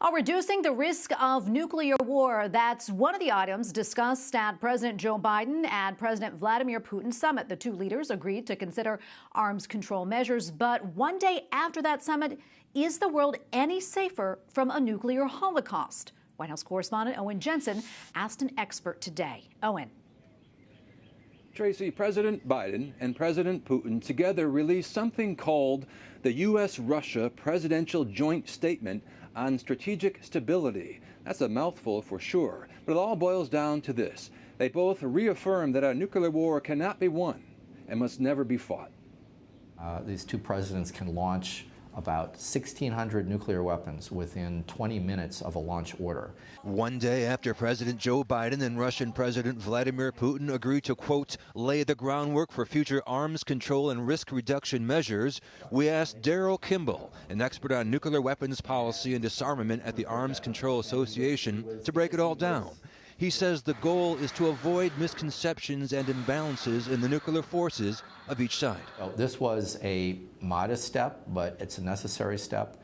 Reducing the risk of nuclear war. That's one of the items discussed at President Joe Biden and President Vladimir Putin's summit. The two leaders agreed to consider arms control measures. But one day after that summit, is the world any safer from a nuclear holocaust? White House Correspondent Owen Jensen asked an expert today. Owen. Tracy, President Biden and President Putin together released something called the U.S.-Russia Presidential Joint Statement on Strategic Stability. That's a mouthful for sure, but it all boils down to this. They both reaffirm that a nuclear war cannot be won and must never be fought. These two presidents can launch about 1,600 nuclear weapons within 20 minutes of a launch order. One day after President Joe Biden and Russian President Vladimir Putin agreed to, quote, lay the groundwork for future arms control and risk reduction measures, we asked Daryl Kimball, an expert on nuclear weapons policy and disarmament at the Arms Control Association, to break it all down. He says the goal is to avoid misconceptions and imbalances in the nuclear forces of each side. Well, this was a modest step, but it's a necessary step.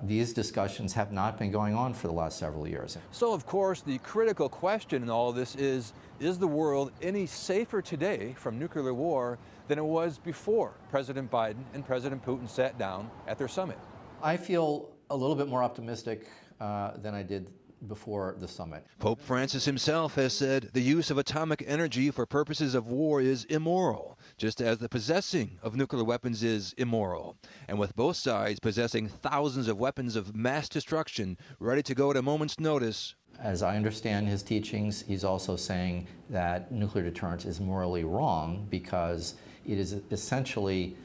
These discussions have not been going on for the last several years. So, of course, the critical question in all of this is the world any safer today from nuclear war than it was before President Biden and President Putin sat down at their summit? I feel a little bit more optimistic than I did before the summit. Pope Francis himself has said the use of atomic energy for purposes of war is immoral, just as the possessing of nuclear weapons is immoral. And with both sides possessing thousands of weapons of mass destruction ready to go at a moment's notice. As I understand his teachings, he's also saying that nuclear deterrence is morally wrong because it is essentially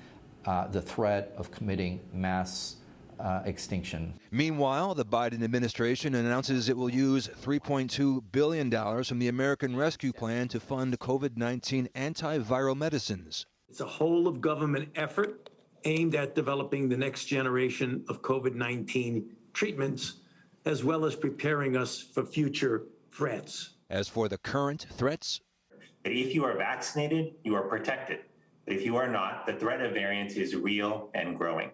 the threat of committing mass extinction. Meanwhile, the Biden administration announces it will use $3.2 billion from the American Rescue Plan to fund COVID-19 antiviral medicines. It's a whole of government effort aimed at developing the next generation of COVID-19 treatments, as well as preparing us for future threats. As for the current threats, if you are vaccinated, you are protected. But if you are not, the threat of variants is real and growing.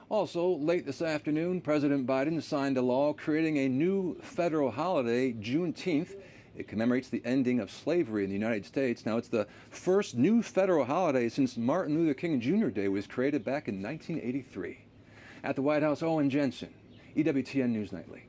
Also, late this afternoon, President Biden signed a law creating a new federal holiday, Juneteenth. It commemorates the ending of slavery in the United States. Now, it's the first new federal holiday since Martin Luther King Jr. Day was created back in 1983. At the White House, Owen Jensen, EWTN News Nightly.